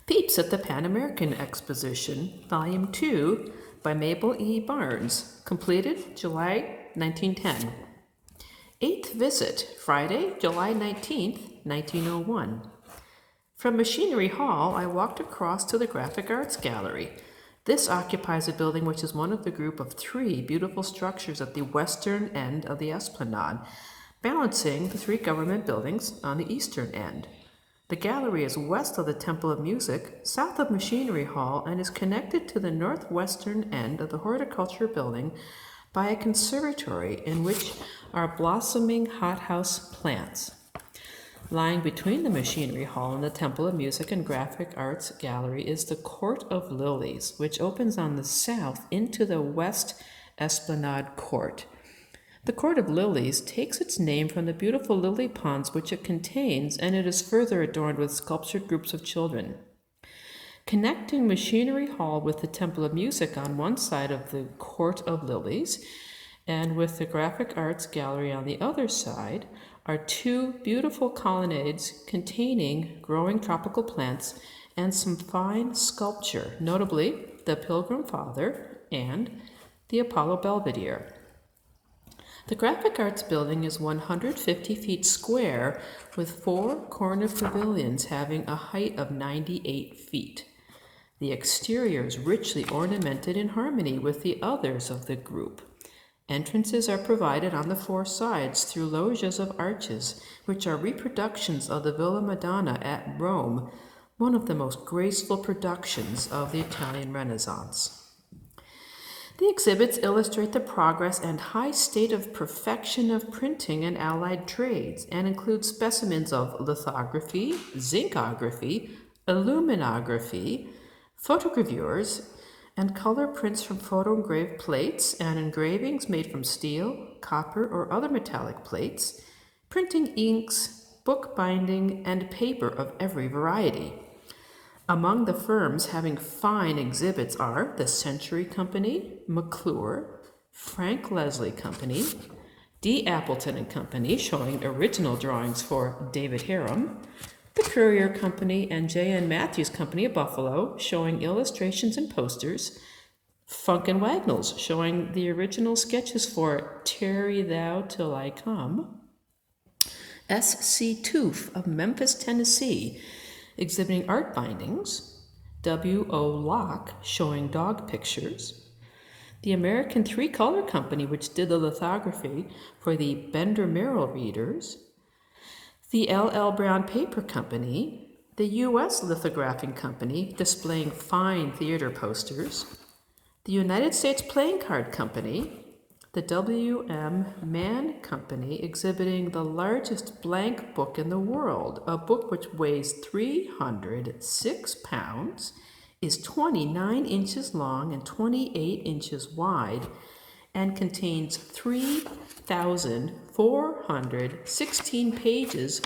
Peeps at the Pan-American Exposition, Volume 2, by Mabel Barnes, completed July 1910. Eighth visit, Friday, July 19th, 1901. From Machinery Hall, I walked across to the Graphic Arts Gallery. This occupies a building which is one of the group of 3 beautiful structures at the western end of the esplanade, balancing the 3 government buildings on the eastern end. The gallery is west of the Temple of Music, south of Machinery Hall, and is connected to the northwestern end of the Horticulture Building by a conservatory in which are blossoming hothouse plants. Lying between the Machinery Hall and the Temple of Music and Graphic Arts Gallery is the Court of Lilies, which opens on the south into the West Esplanade Court. The Court of Lilies takes its name from the beautiful lily ponds which it contains, and it is further adorned with sculptured groups of children. Connecting Machinery Hall with the Temple of Music on one side of the Court of Lilies, and with the Graphic Arts Gallery on the other side, are 2 beautiful colonnades containing growing tropical plants and some fine sculpture, notably the Pilgrim Father and the Apollo Belvedere. The Graphic Arts Building is 150 feet square with 4 corner pavilions having a height of 98 feet. The exterior is richly ornamented in harmony with the others of the group. Entrances are provided on the 4 sides through loggias of arches, which are reproductions of the Villa Madonna at Rome, one of the most graceful productions of the Italian Renaissance. The exhibits illustrate the progress and high state of perfection of printing and allied trades, and include specimens of lithography, zincography, illuminography, photogravures, and color prints from photo-engraved plates and engravings made from steel, copper, or other metallic plates, printing inks, book binding, and paper of every variety. Among the firms having fine exhibits are the Century Company, McClure, Frank Leslie Company, D. Appleton and Company, showing original drawings for David Harum, the Courier Company, and J. N. Matthews Company of Buffalo, showing illustrations and posters, Funk and Wagnalls, showing the original sketches for Tarry Thou Till I Come, S. C. Toof of Memphis, Tennessee, exhibiting art bindings, W. O. Locke, showing dog pictures, the American 3-Color Company, which did the lithography for the Bender Merrill readers, the L. L. Brown Paper Company, the U.S. Lithographing Company, displaying fine theater posters, the United States Playing Card Company, the W. M. Mann Company, exhibiting the largest blank book in the world, a book which weighs 306 pounds, is 29 inches long and 28 inches wide, and contains 3,416 pages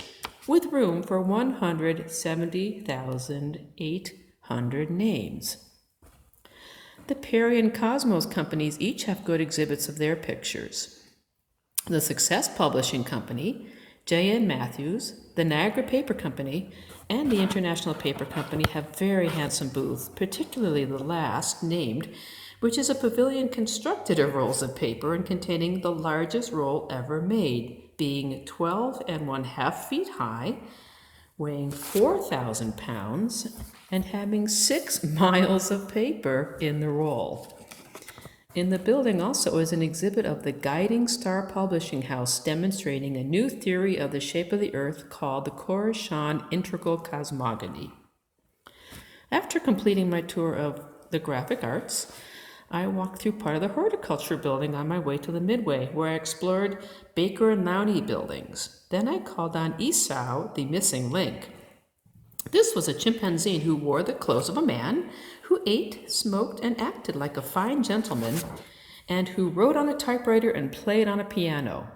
with room for 170,800 names. The Perry and Cosmos companies each have good exhibits of their pictures. The Success Publishing Company, J. N. Matthews, the Niagara Paper Company, and the International Paper Company have very handsome booths, particularly the last named, which is a pavilion constructed of rolls of paper and containing the largest roll ever made, being 12½ feet high, weighing 4,000 pounds, and having 6 miles of paper in the roll. In the building also is an exhibit of the Guiding Star Publishing House demonstrating a new theory of the shape of the Earth called the Khorassan Integral Cosmogony. After completing my tour of the Graphic Arts, I walked through part of the Horticulture Building on my way to the Midway, where I explored Baker and Lowney buildings. Then I called on Esau, the missing link. This was a chimpanzee who wore the clothes of a man, who ate, smoked, and acted like a fine gentleman, and who wrote on a typewriter and played on a piano.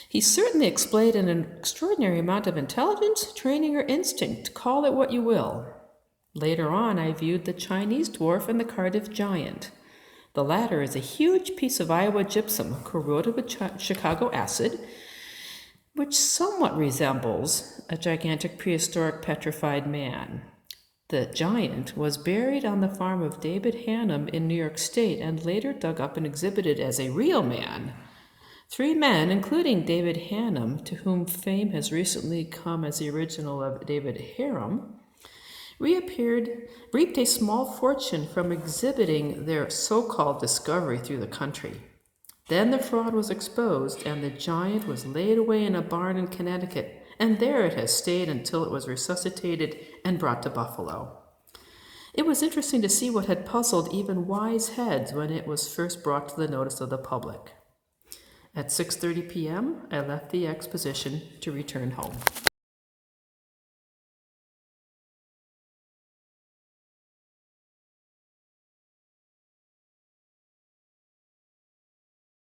He certainly displayed an extraordinary amount of intelligence, training, or instinct, call it what you will. Later on, I viewed the Chinese dwarf and the Cardiff giant. The latter is a huge piece of Iowa gypsum corroded with Chicago acid, which somewhat resembles a gigantic prehistoric petrified man. The giant was buried on the farm of David Hannum in New York State and later dug up and exhibited as a real man. 3 men, including David Hannum, to whom fame has recently come as the original of David Harum, reaped a small fortune from exhibiting their so-called discovery through the country. Then the fraud was exposed, and the giant was laid away in a barn in Connecticut, and there it has stayed until it was resuscitated and brought to Buffalo. It was interesting to see what had puzzled even wise heads when it was first brought to the notice of the public. At 6:30 p.m., I left the exposition to return home.